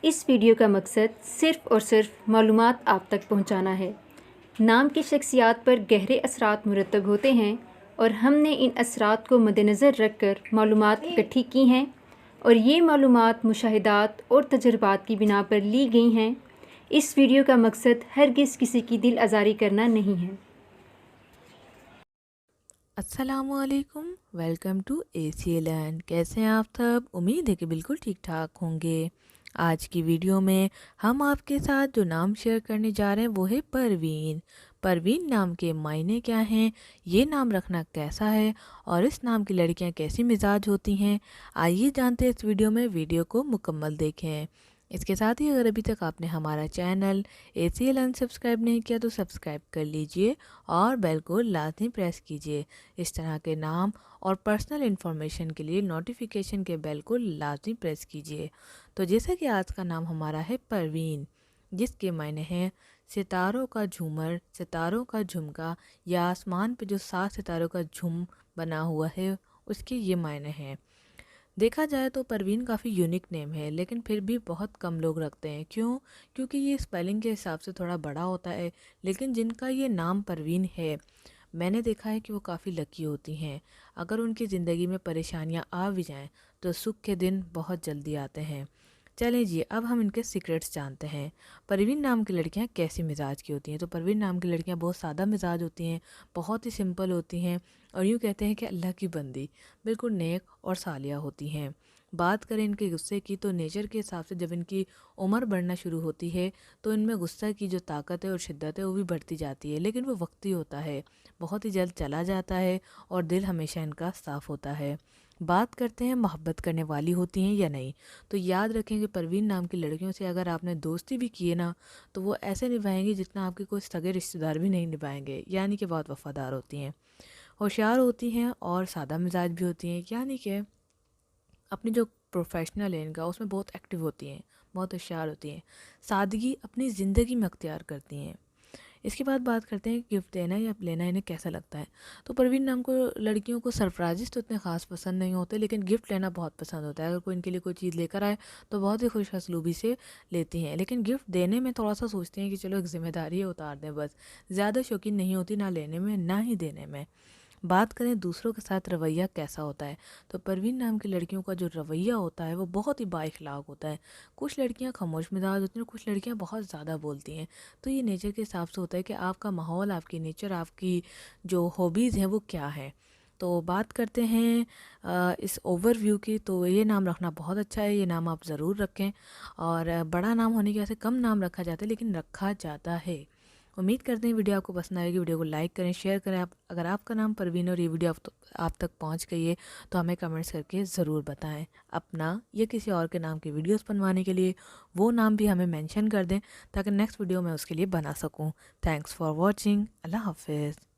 इस वीडियो का मकसद सिर्फ़ और सिर्फ मालूमात आप तक पहुंचाना है। नाम की शख्सियात पर गहरे असरात मुरतब होते हैं और हमने इन असरात को मद्देनज़र रख कर मालूमात इकट्ठी की हैं और ये मालूमात मुशाहिदात और तजर्बात की बिना पर ली गई हैं। इस वीडियो का मकसद हरगिज़ किसी की दिल आज़ारी करना नहीं है। अस्सलामुअलैकुम, वेलकम टू एसीएलएन। कैसे हैं आप सब? उम्मीद है कि बिल्कुल ठीक ठाक होंगे। आज की वीडियो में हम आपके साथ जो नाम शेयर करने जा रहे हैं वो है परवीन। परवीन नाम के मायने क्या हैं, ये नाम रखना कैसा है और इस नाम की लड़कियां कैसी मिजाज होती हैं, आइए जानते हैं इस वीडियो में। वीडियो को मुकम्मल देखें। इसके साथ ही अगर अभी तक आपने हमारा चैनल एसीएलएन सब्सक्राइब नहीं किया तो सब्सक्राइब कर लीजिए और बेल को लाजमी प्रेस कीजिए। इस तरह के नाम और पर्सनल इन्फॉर्मेशन के लिए नोटिफिकेशन के बेल को लाजमी प्रेस कीजिए। तो जैसा कि आज का नाम हमारा है परवीन, जिसके मायने हैं सितारों का झूमर, सितारों का झुमका या आसमान पे जो 7 सितारों का झुम बना हुआ है, उसके ये मायने हैं। देखा जाए तो परवीन काफ़ी यूनिक नेम है, लेकिन फिर भी बहुत कम लोग रखते हैं। क्यों? क्योंकि ये स्पेलिंग के हिसाब से थोड़ा बड़ा होता है। लेकिन जिनका ये नाम परवीन है, मैंने देखा है कि वो काफ़ी लकी होती हैं। अगर उनकी ज़िंदगी में परेशानियां आ भी जाएं तो सुख के दिन बहुत जल्दी आते हैं। चलें जी, अब हम इनके सीक्रेट्स जानते हैं। परवीन नाम की लड़कियां कैसी मिजाज की होती हैं? तो परवीन नाम की लड़कियां बहुत सादा मिजाज होती हैं, बहुत ही सिंपल होती हैं और यूँ कहते हैं कि अल्लाह की बंदी, बिल्कुल नेक और सालिया होती हैं। बात करें इनके गुस्से की तो नेचर के हिसाब से जब इनकी उम्र बढ़ना शुरू होती है तो इनमें गुस्सा की जो ताकत है और शिद्दत है वो भी बढ़ती जाती है, लेकिन वो वक्ती होता है, बहुत ही जल्द चला जाता है और दिल हमेशा इनका साफ़ होता है। बात करते हैं मोहब्बत करने वाली होती हैं या नहीं, तो याद रखें कि परवीन नाम की लड़कियों से अगर आपने दोस्ती भी की है ना, तो वो ऐसे निभाएंगी जितना आपके कोई सगे रिश्तेदार भी नहीं निभाएंगे, यानी कि बहुत वफ़ादार होती हैं, होशियार होती हैं और सादा मिजाज भी होती हैं, यानी कि अपनी जो प्रोफेशनल है इनका उसमें बहुत एक्टिव होती हैं, बहुत होशियार होती हैं, सादगी अपनी ज़िंदगी में अख्तियार करती हैं। इसके बाद बात करते हैं गिफ्ट देना या लेना इन्हें कैसा लगता है। तो परवीन नाम को लड़कियों को सरप्राइजेस तो इतने खास पसंद नहीं होते, लेकिन गिफ्ट लेना बहुत पसंद होता है। अगर कोई इनके लिए कोई चीज़ लेकर आए तो बहुत ही खुश हसलूबी से लेती हैं, लेकिन गिफ्ट देने में थोड़ा सा सोचती हैं कि चलो एक जिम्मेदारी है, उतार दें बस। ज़्यादा शौकीन नहीं होती ना लेने में ना ही देने में। बात करें दूसरों के साथ रवैया कैसा होता है, तो परवीन नाम की लड़कियों का जो रवैया होता है वो बहुत ही बाइखलाक होता है। कुछ लड़कियां खामोश मिजाज होती हैं, कुछ लड़कियां बहुत ज़्यादा बोलती हैं। तो ये नेचर के हिसाब से होता है कि आपका माहौल, आपकी नेचर, आपकी जो हॉबीज़ हैं वो क्या है। तो बात करते हैं इस ओवरव्यू की, तो ये नाम रखना बहुत अच्छा है, ये नाम आप ज़रूर रखें। और बड़ा नाम होने की वजह से कम नाम रखा जाता है, लेकिन रखा जाता है। उम्मीद करते हैं वीडियो आपको पसंद आएगी। वीडियो को लाइक करें, शेयर करें। आप अगर आपका नाम परवीन और ये वीडियो आप तक पहुंच गई है तो हमें कमेंट्स करके ज़रूर बताएं। अपना या किसी और के नाम की वीडियोस बनवाने के लिए वो नाम भी हमें मेंशन कर दें ताकि नेक्स्ट वीडियो मैं उसके लिए बना सकूं। Thanks for watching. अल्लाह हाफिज़।